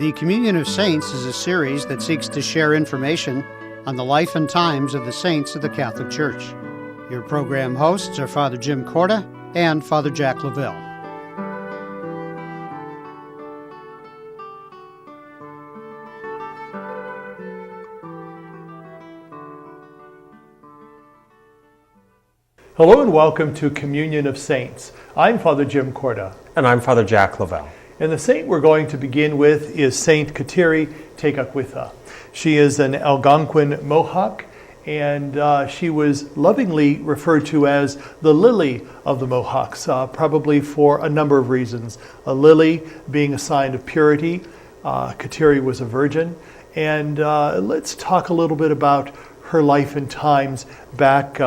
The Communion of Saints is a series that seeks to share information on the life and times of the saints of the Catholic Church. Your program hosts are Father Jim Corda and Father Jack Lavelle. Hello and welcome to Communion of Saints. I'm Father Jim Corda. And I'm Father Jack Lavelle. And the saint we're going to begin with is Saint Kateri Tekakwitha. She is an Algonquin Mohawk, and she was lovingly referred to as the lily of the Mohawks, probably for a number of reasons. A lily being a sign of purity. Kateri was a virgin. And let's talk a little bit about her life and times back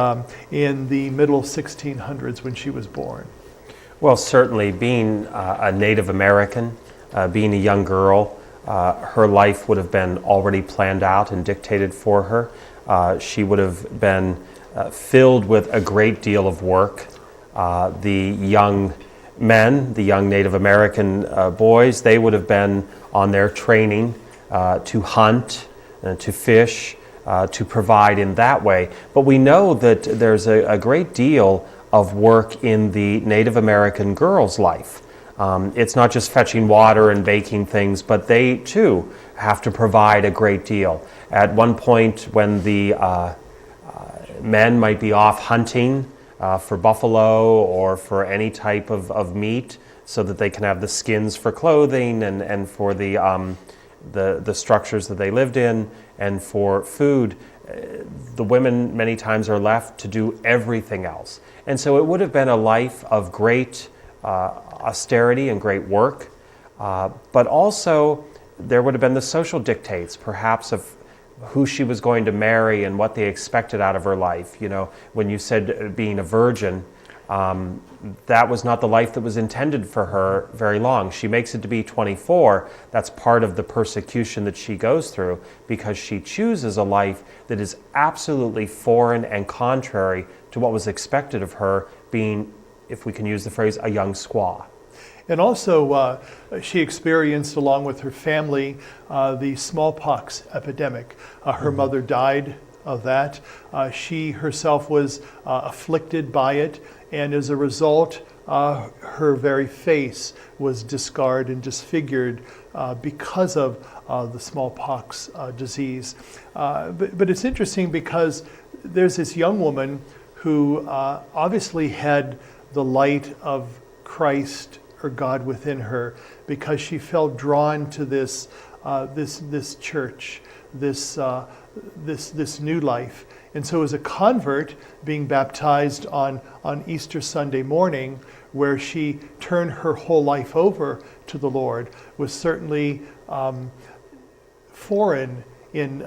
in the middle 1600s when she was born. Well, certainly being a Native American, being a young girl, her life would have been already planned out and dictated for her. She would have been filled with a great deal of work. The young men, the young Native American boys, they would have been on their training to hunt, to fish, to provide in that way. But we know that there's a great deal of work in the Native American girl's life. It's not just fetching water and baking things, but they too have to provide a great deal. At one point when the men might be off hunting for buffalo or for any type of meat so that they can have the skins for clothing and for the structures that they lived in and for food, the women many times are left to do everything else. And so it would have been a life of great austerity and great work, but also there would have been the social dictates, perhaps of who she was going to marry and what they expected out of her life. You know, when you said being a virgin, that was not the life that was intended for her very long. She makes it to be 24. That's part of the persecution that she goes through because she chooses a life that is absolutely foreign and contrary to what was expected of her, being, if we can use the phrase, a young squaw. And also, she experienced, along with her family, the smallpox epidemic. Her mother died of that. She herself was afflicted by it, and as a result, her very face was discolored and disfigured because of the smallpox disease. But it's interesting because there's this young woman who obviously had the light of Christ or God within her, because she felt drawn to this church, this new life. And so as a convert, being baptized on Easter Sunday morning, where she turned her whole life over to the Lord, was certainly foreign in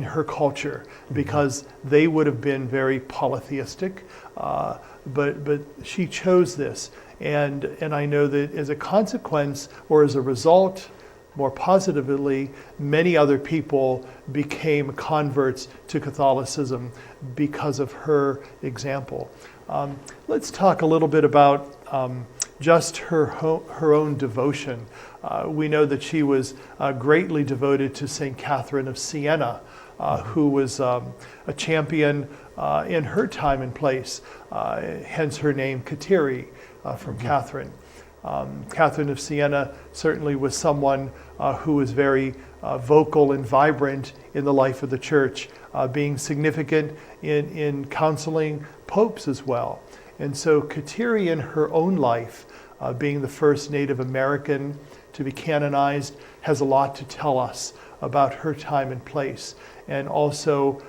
her culture, because they would have been very polytheistic, but she chose this. And I know that as a consequence, or as a result, more positively, many other people became converts to Catholicism because of her example. Let's talk a little bit about just her own devotion. We know that she was greatly devoted to St. Catherine of Siena, who was a champion in her time and place, hence her name Kateri, from Catherine. Catherine of Siena certainly was someone who was very vocal and vibrant in the life of the church, being significant in counseling popes as well. And so Kateri, in her own life, being the first Native American to be canonized, has a lot to tell us about her time and place, and also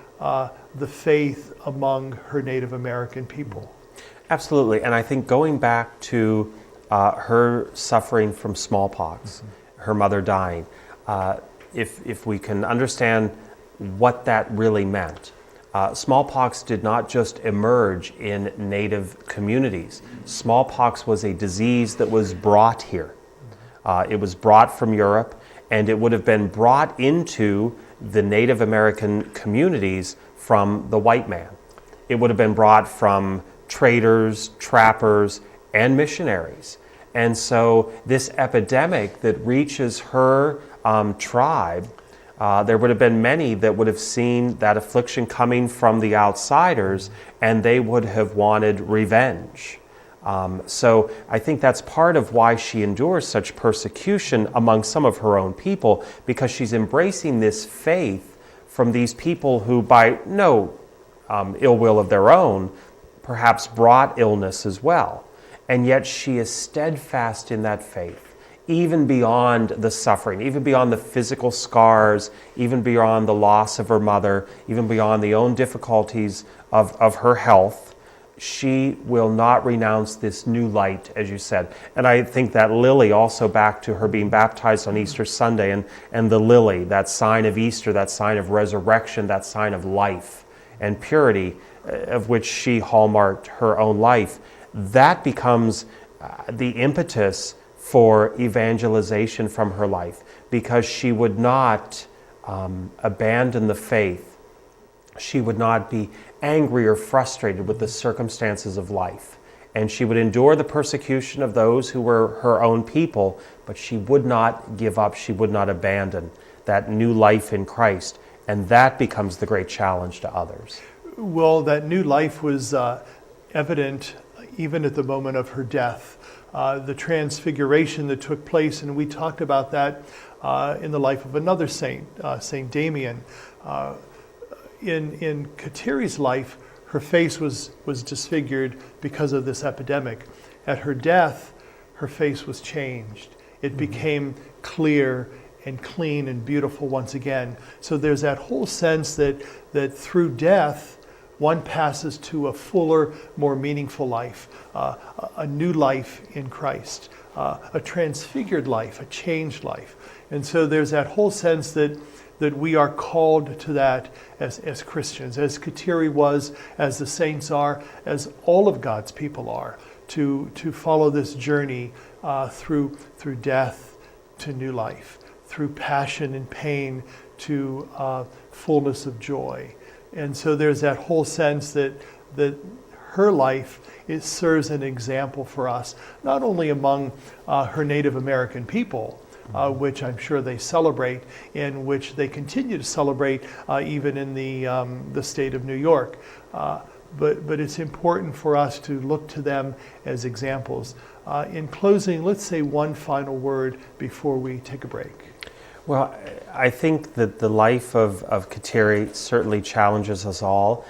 the faith among her Native American people. Absolutely, and I think going back to her suffering from smallpox, her mother dying, if we can understand what that really meant. Smallpox did not just emerge in Native communities. Smallpox was a disease that was brought here. It was brought from Europe, and it would have been brought into the Native American communities from the white man. It would have been brought from traders, trappers, and missionaries. And so this epidemic that reaches her tribe, there would have been many that would have seen that affliction coming from the outsiders, and they would have wanted revenge. So I think that's part of why she endures such persecution among some of her own people, because she's embracing this faith from these people who, by no ill will of their own, perhaps brought illness as well. And yet she is steadfast in that faith, even beyond the suffering, even beyond the physical scars, even beyond the loss of her mother, even beyond the own difficulties of her health. She will not renounce this new light, as you said. And I think that lily, also back to her being baptized on Easter Sunday, and the lily, that sign of Easter, that sign of resurrection, that sign of life and purity, of which she hallmarked her own life, that becomes the impetus for evangelization from her life, because she would not abandon the faith. She would not be angry or frustrated with the circumstances of life. And she would endure the persecution of those who were her own people, but she would not give up, she would not abandon that new life in Christ. And that becomes the great challenge to others. Well, that new life was evident even at the moment of her death. The transfiguration that took place, and we talked about that in the life of another saint, Saint Damien. In Kateri's life, her face was disfigured because of this epidemic. At her death, her face was changed. It became clear and clean and beautiful once again. So there's that whole sense that through death, one passes to a fuller, more meaningful life, a new life in Christ, a transfigured life, a changed life. And so there's that whole sense that we are called to that as Christians, as Kateri was, as the saints are, as all of God's people are, to follow this journey through death to new life, through passion and pain to fullness of joy. And so there's that whole sense that her life, it serves an example for us, not only among her Native American people, which I'm sure they celebrate, and which they continue to celebrate even in the state of New York. But it's important for us to look to them as examples. In closing, let's say one final word before we take a break. Well, I think that the life of Kateri certainly challenges us all.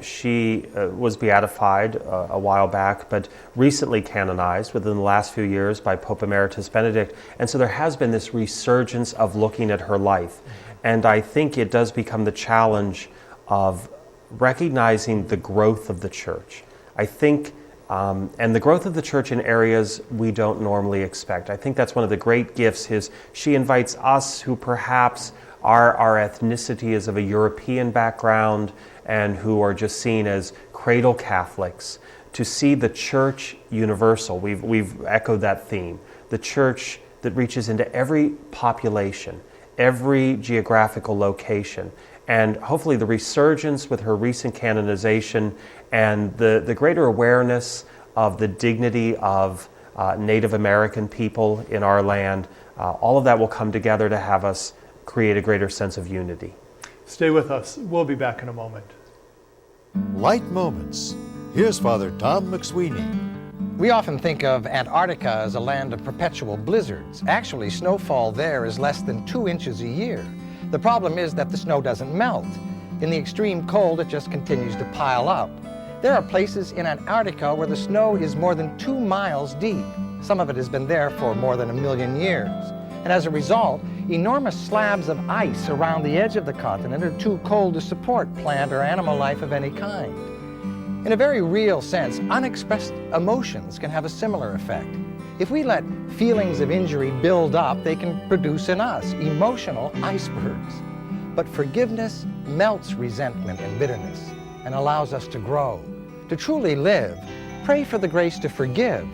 She was beatified a while back, but recently canonized within the last few years by Pope Emeritus Benedict. And so there has been this resurgence of looking at her life. And I think it does become the challenge of recognizing the growth of the church. I think and the growth of the church in areas we don't normally expect. I think that's one of the great gifts is she invites us who perhaps our ethnicity is of a European background and who are just seen as cradle Catholics to see the church universal. We've echoed that theme. The church that reaches into every population, every geographical location. And hopefully the resurgence with her recent canonization and the greater awareness of the dignity of Native American people in our land, all of that will come together to have us create a greater sense of unity. Stay with us. We'll be back in a moment. Light Moments. Here's Father Tom McSweeney. We often think of Antarctica as a land of perpetual blizzards. Actually, snowfall there is less than 2 inches a year. The problem is that the snow doesn't melt. In the extreme cold, it just continues to pile up. There are places in Antarctica where the snow is more than 2 miles deep. Some of it has been there for more than 1 million years. And as a result, enormous slabs of ice around the edge of the continent are too cold to support plant or animal life of any kind. In a very real sense, unexpressed emotions can have a similar effect. If we let feelings of injury build up, they can produce in us emotional icebergs. But forgiveness melts resentment and bitterness and allows us to grow. To truly live, pray for the grace to forgive,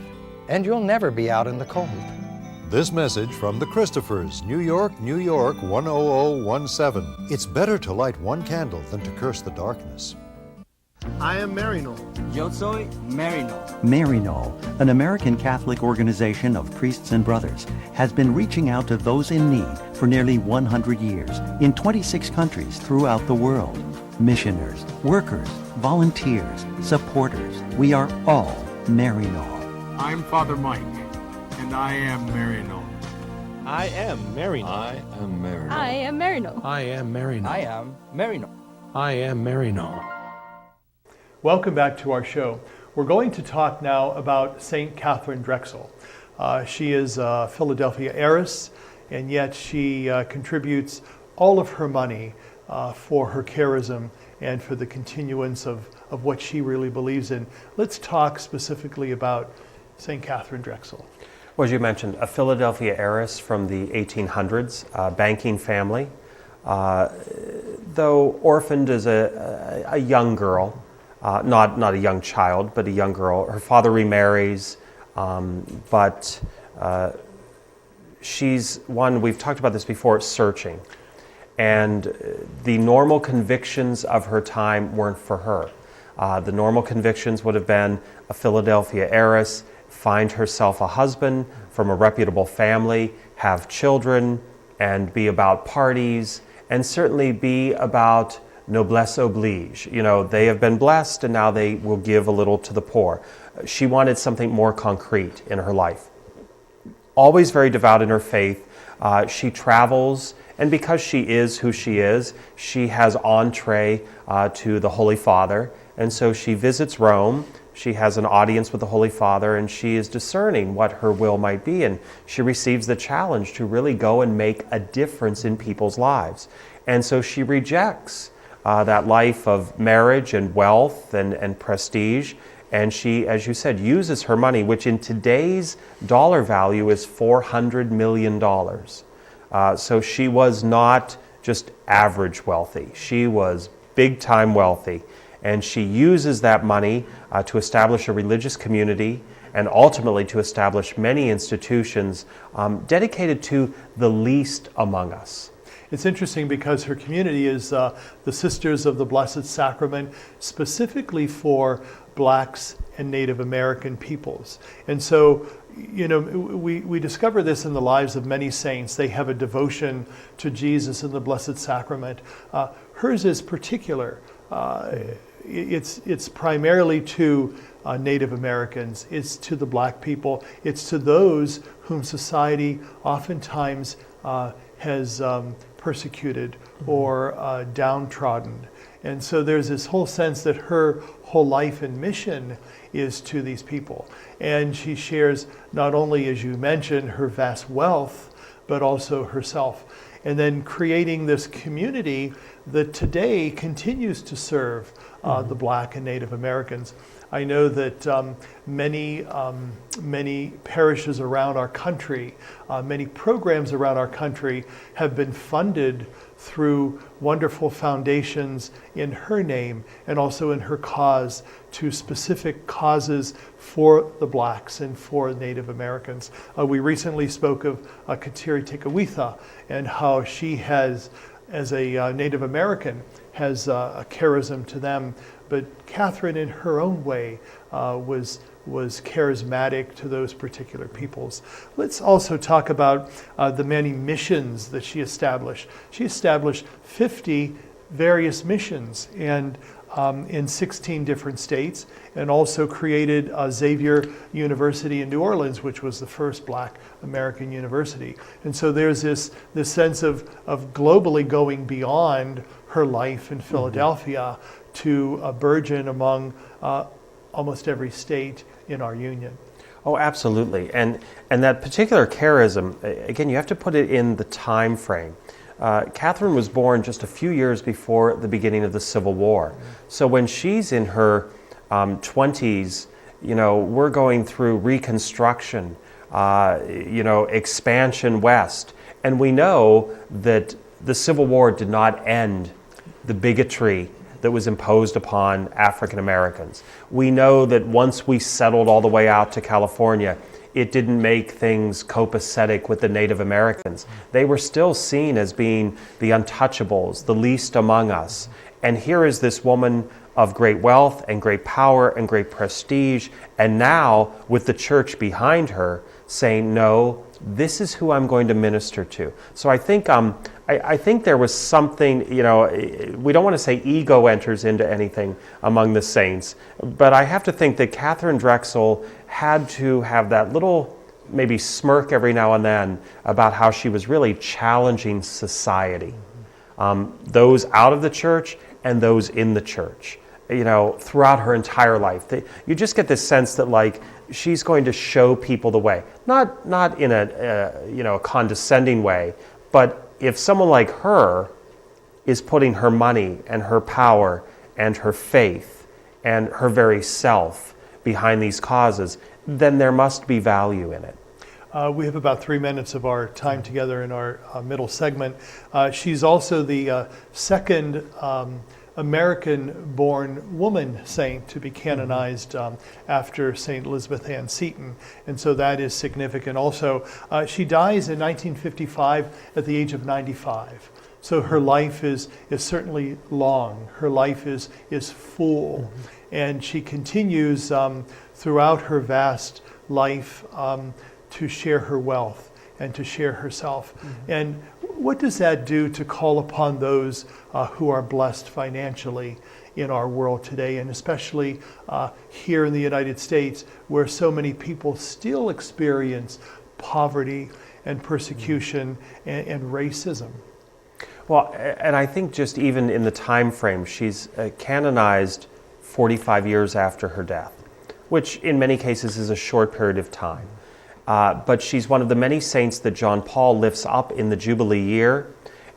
and you'll never be out in the cold. This message from the Christophers, New York, New York 10017. It's better to light one candle than to curse the darkness. I am Marino. Yo soy Marino. Marino, an American Catholic organization of priests and brothers, has been reaching out to those in need for nearly 100 years in 26 countries throughout the world. Missioners, workers, volunteers, supporters, we are all Marino. I'm Father Mike, and I am Marino. I am Marino. I am Marino. I am Marino. I am Marino. I am Marino. I am Marino. Welcome back to our show. We're going to talk now about St. Katherine Drexel. She is a Philadelphia heiress, and yet she contributes all of her money for her charism and for the continuance of what she really believes in. Let's talk specifically about St. Katherine Drexel. Well, as you mentioned, a Philadelphia heiress from the 1800s, banking family. Though orphaned as a young girl, not a young child, but a young girl. Her father remarries, but she's one, we've talked about this before, searching. And the normal convictions of her time weren't for her. The normal convictions would have been a Philadelphia heiress, find herself a husband from a reputable family, have children, and be about parties, and certainly be about noblesse oblige. You know, they have been blessed and now they will give a little to the poor. She wanted something more concrete in her life. Always very devout in her faith. She travels, and because she is who she is, she has entree to the Holy Father. And so she visits Rome. She has an audience with the Holy Father, and she is discerning what her will might be. And she receives the challenge to really go and make a difference in people's lives. And so she rejects that life of marriage and wealth and prestige. And she, as you said, uses her money, which in today's dollar value is $400 million. So she was not just average wealthy. She was big time wealthy. And she uses that money to establish a religious community and ultimately to establish many institutions dedicated to the least among us. It's interesting because her community is the Sisters of the Blessed Sacrament, specifically for Blacks and Native American peoples. And so, you know, we discover this in the lives of many saints. They have a devotion to Jesus and the Blessed Sacrament. Hers is particular. It's primarily to Native Americans. It's to the Black people. It's to those whom society oftentimes has persecuted or downtrodden. And so there's this whole sense that her whole life and mission is to these people. And she shares not only, as you mentioned, her vast wealth, but also herself. And then creating this community that today continues to serve the Black and Native Americans. I know that many parishes around our country, many programs around our country have been funded through wonderful foundations in her name and also in her cause to specific causes for the Blacks and for Native Americans. We recently spoke of Kateri Tekakwitha and how she has, as a Native American, has a charism to them. But Katherine, in her own way, was charismatic to those particular peoples. Let's also talk about the many missions that she established. She established 50 various missions and in 16 different states, and also created Xavier University in New Orleans, which was the first Black American university. And so there's this sense of globally going beyond her life in Philadelphia to a burgeon among almost every state in our union. Oh, absolutely. And that particular charism, again, you have to put it in the time frame. Katherine was born just a few years before the beginning of the Civil War. So when she's in her 20s, you know, we're going through Reconstruction, expansion west. And we know that the Civil War did not end the bigotry that was imposed upon African Americans. We know that once we settled all the way out to California, it didn't make things copacetic with the Native Americans. They were still seen as being the untouchables, the least among us. And here is this woman of great wealth and great power and great prestige, and now with the church behind her saying, no, this is who I'm going to minister to. So I think I think there was something, we don't want to say ego enters into anything among the saints, but I have to think that Katherine Drexel had to have that little maybe smirk every now and then about how she was really challenging society. Those out of the church and those in the church, throughout her entire life. You just get this sense that she's going to show people the way, not in a condescending way, but if someone like her is putting her money and her power and her faith and her very self behind these causes, then there must be value in it. We have about 3 minutes of our time together in our middle segment. She's also the second American-born woman saint to be canonized after St. Elizabeth Ann Seton, and so that is significant. Also, she dies in 1955 at the age of 95. So her life is certainly long. Her life is full, and she continues throughout her vast life to share her wealth and to share herself. And what does that do to call upon those who are blessed financially in our world today, and especially here in the United States, where so many people still experience poverty and persecution and racism? Well, and I think just even in the time frame, she's canonized 45 years after her death, which in many cases is a short period of time. But she's one of the many saints that John Paul lifts up in the Jubilee year.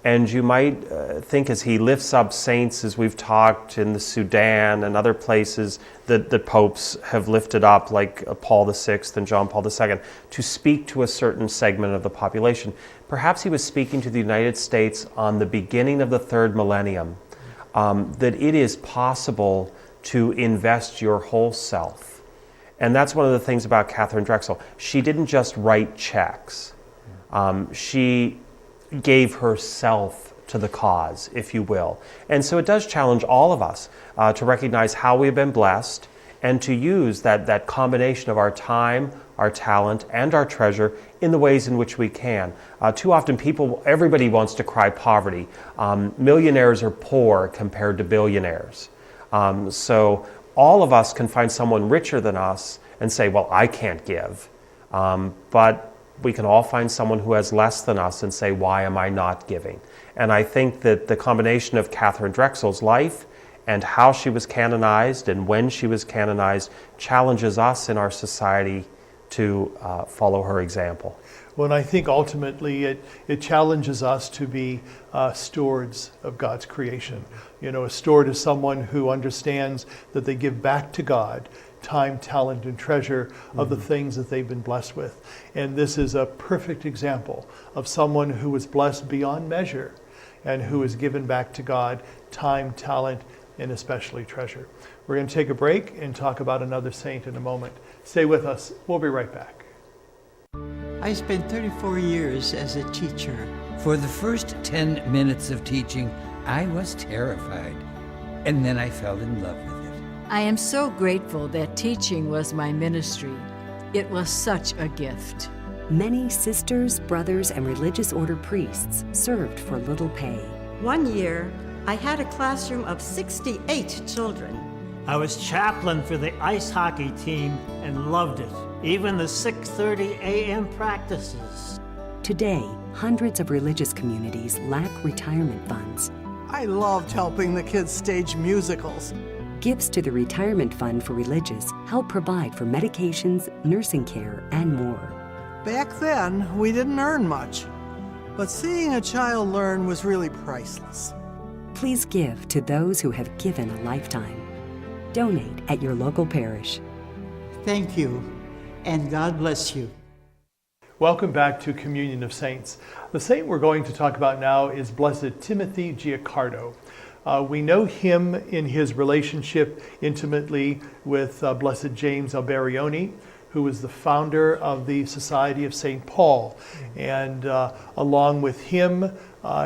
And you might think as he lifts up saints, as we've talked in the Sudan and other places that the popes have lifted up, like Paul VI and John Paul II, to speak to a certain segment of the population. Perhaps he was speaking to the United States on the beginning of the third millennium, that it is possible to invest your whole self. And that's one of the things about Katherine Drexel. She didn't just write checks. She gave herself to the cause, if you will. And so it does challenge all of us to recognize how we've been blessed and to use that combination of our time, our talent, and our treasure in the ways in which we can. Too often everybody wants to cry poverty. Millionaires are poor compared to billionaires. So all of us can find someone richer than us and say, well, I can't give. But we can all find someone who has less than us and say, why am I not giving? And I think that the combination of Katherine Drexel's life and how she was canonized and when she was canonized challenges us in our society to follow her example. Well, and I think ultimately it challenges us to be stewards of God's creation. A steward is someone who understands that they give back to God time, talent, and treasure of the things that they've been blessed with. And this is a perfect example of someone who was blessed beyond measure and who has given back to God time, talent, and especially treasure. We're going to take a break and talk about another saint in a moment. Stay with us. We'll be right back. I spent 34 years as a teacher. For the first 10 minutes of teaching, I was terrified, and then I fell in love with it. I am so grateful that teaching was my ministry. It was such a gift. Many sisters, brothers, and religious order priests served for little pay. One year, I had a classroom of 68 children. I was chaplain for the ice hockey team and loved it, even the 6:30 a.m. practices. Today, hundreds of religious communities lack retirement funds. I loved helping the kids stage musicals. Gifts to the Retirement Fund for Religious help provide for medications, nursing care, and more. Back then, we didn't earn much, but seeing a child learn was really priceless. Please give to those who have given a lifetime. Donate at your local parish. Thank you, and God bless you. Welcome back to Communion of Saints. The saint we're going to talk about now is Blessed Timothy Giaccardo. We know him in his relationship intimately with Blessed James Alberione, who was the founder of the Society of St. Paul. And along with him,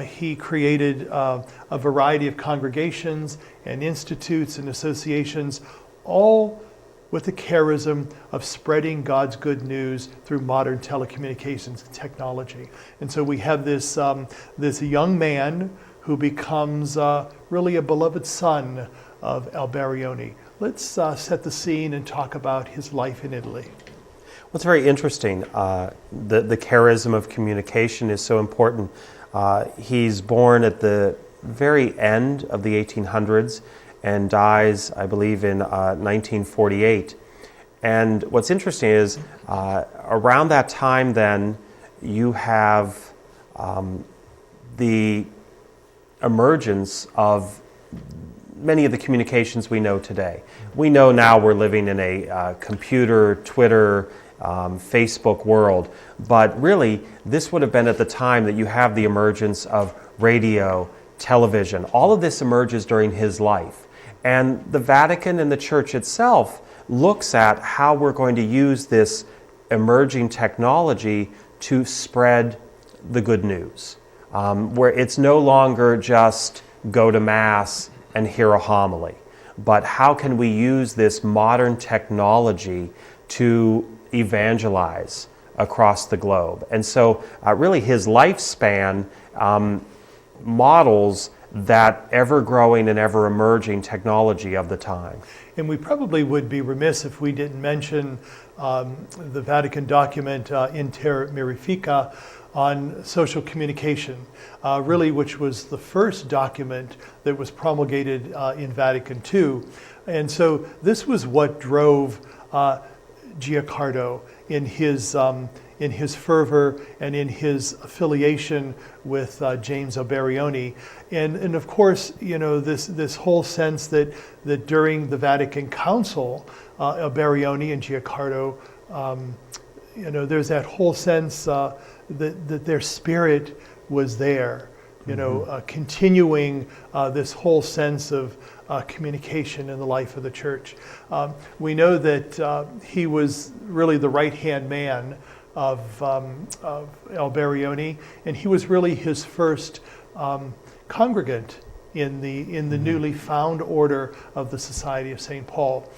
he created a variety of congregations and institutes and associations, all with the charism of spreading God's good news through modern telecommunications and technology. And so we have this, this young man who becomes really a beloved son of Alberione. Let's set the scene and talk about his life in Italy. Well, it's very interesting. The charism of communication is so important. He's born at the very end of the 1800s and dies, I believe, in 1948. And what's interesting is around that time then, you have the emergence of many of the communications we know today. We know now we're living in a computer, Twitter, Facebook world, but really this would have been at the time that you have the emergence of radio, television. All of this emerges during his life. And the Vatican and the Church itself looks at how we're going to use this emerging technology to spread the good news, where it's no longer just go to Mass and hear a homily, but how can we use this modern technology to evangelize across the globe? And so really his lifespan models that ever-growing and ever-emerging technology of the time. And we probably would be remiss if we didn't mention the Vatican document Inter Mirifica on social communication, really, which was the first document that was promulgated in Vatican II. And so this was what drove Giaccardo in his fervor and in his affiliation with James Alberione. And of course, you know, this whole sense that during the Vatican Council, Alberione and Giaccardo, you know, there's that whole sense that their spirit was there, you know, continuing this whole sense of communication in the life of the church. We know that he was really the right-hand man of Alberione, and he was really his first congregant in the newly found order of the Society of St. Paul.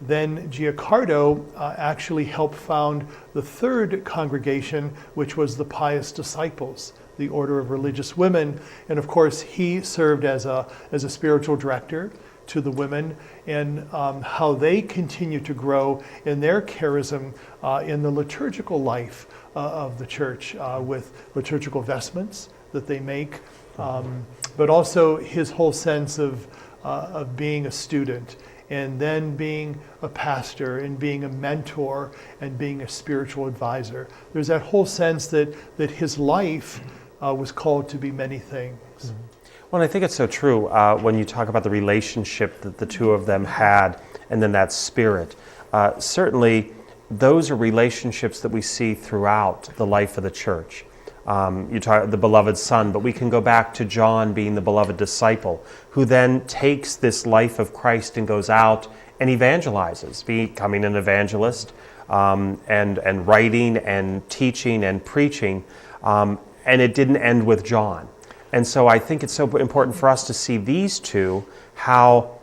Then Giaccardo actually helped found the third congregation, which was the Pious Disciples, the Order of Religious Women. And of course, he served as a spiritual director to the women, and how they continue to grow in their charism in the liturgical life of the church, with liturgical vestments that they make, but also his whole sense of being a student, and then being a pastor, and being a mentor, and being a spiritual advisor. There's that whole sense that his life was called to be many things. Mm-hmm. Well, I think it's so true when you talk about the relationship that the two of them had, and then that spirit. Certainly, those are relationships that we see throughout the life of the church. You talk the beloved son, but we can go back to John being the beloved disciple, who then takes this life of Christ and goes out and evangelizes, becoming an evangelist, and writing and teaching and preaching. And it didn't end with John. And so I think it's so important for us to see these two, how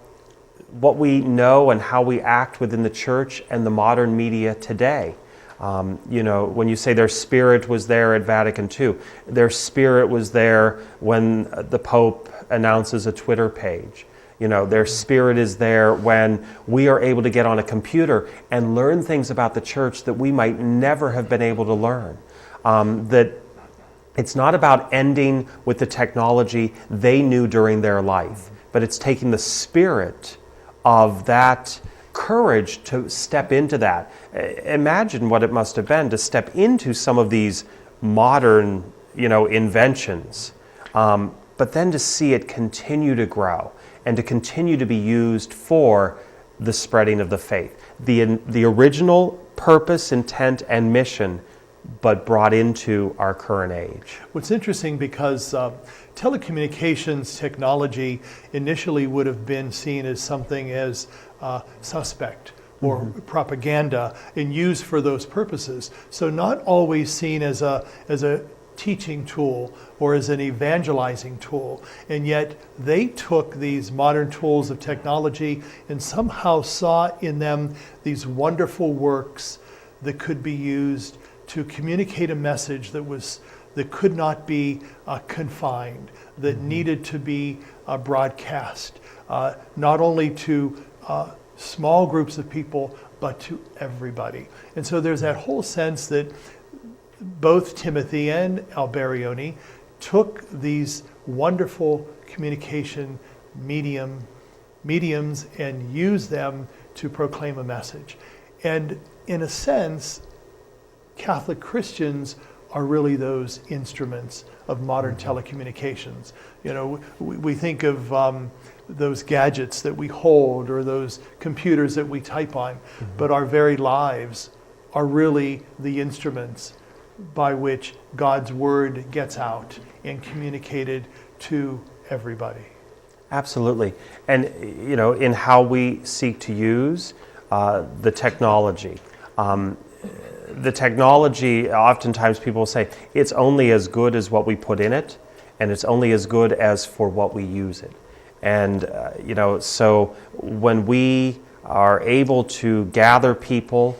what we know and how we act within the church and the modern media today. You know, when you say their spirit was there at Vatican II, their spirit was there when the Pope announces a Twitter page. You know, their spirit is there when we are able to get on a computer and learn things about the church that we might never have been able to learn. That it's not about ending with the technology they knew during their life, but it's taking the spirit of that courage to step into that. Imagine what it must have been to step into some of these modern, you know, inventions, but then to see it continue to grow and to continue to be used for the spreading of the faith. The original purpose, intent, and mission, but brought into our current age. What's interesting, because telecommunications technology initially would have been seen as something as suspect or propaganda and used for those purposes. So not always seen as a teaching tool or as an evangelizing tool. And yet they took these modern tools of technology and somehow saw in them these wonderful works that could be used to communicate a message that could not be confined, that needed to be broadcast, not only to small groups of people, but to everybody. And so there's that whole sense that both Timothy and Alberione took these wonderful communication mediums and used them to proclaim a message. And in a sense, Catholic Christians are really those instruments of modern telecommunications. You know, we think of those gadgets that we hold or those computers that we type on, but our very lives are really the instruments by which God's word gets out and communicated to everybody. Absolutely. And, you know, in how we seek to use the technology. The technology, oftentimes people say, it's only as good as what we put in it, and it's only as good as for what we use it. And, you know, so when we are able to gather people,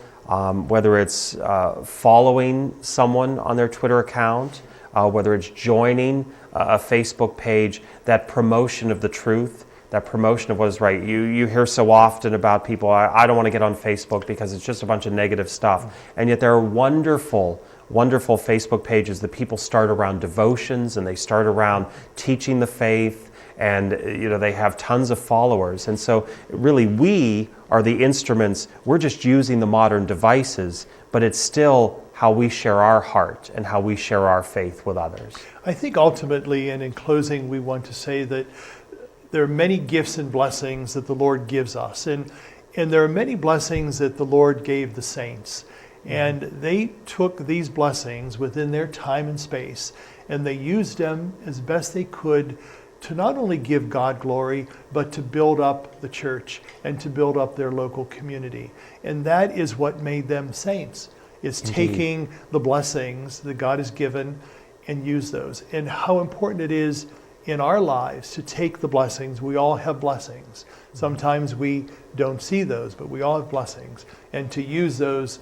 whether it's following someone on their Twitter account, whether it's joining a Facebook page, that promotion of the truth, that promotion of what is right. You hear so often about people, I don't want to get on Facebook because it's just a bunch of negative stuff. And yet there are wonderful, wonderful Facebook pages that people start around devotions and they start around teaching the faith, and you know, they have tons of followers. And so really we are the instruments. We're just using the modern devices, but it's still how we share our heart and how we share our faith with others. I think ultimately, and in closing, we want to say that there are many gifts and blessings that the Lord gives us. And there are many blessings that the Lord gave the saints. And they took these blessings within their time and space, and they used them as best they could to not only give God glory, but to build up the church and to build up their local community. And that is what made them saints, is taking the blessings that God has given and use those. And how important it is in our lives to take the blessings. We all have blessings. Sometimes we don't see those, but we all have blessings. And to use those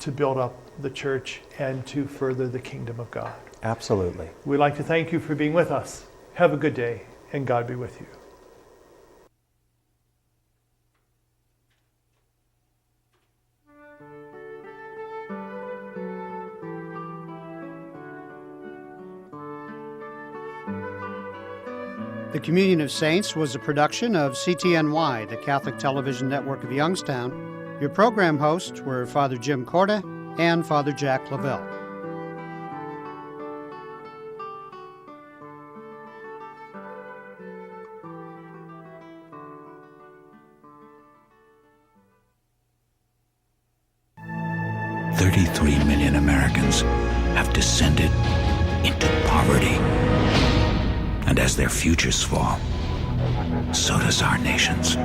to build up the church and to further the kingdom of God. Absolutely. We'd like to thank you for being with us. Have a good day, and God be with you. The Communion of Saints was a production of CTNY, the Catholic Television Network of Youngstown. Your program hosts were Father Jim Corda and Father Jack Lavelle. $33 million Americans have descended into poverty. And as their futures fall, so does our nation's.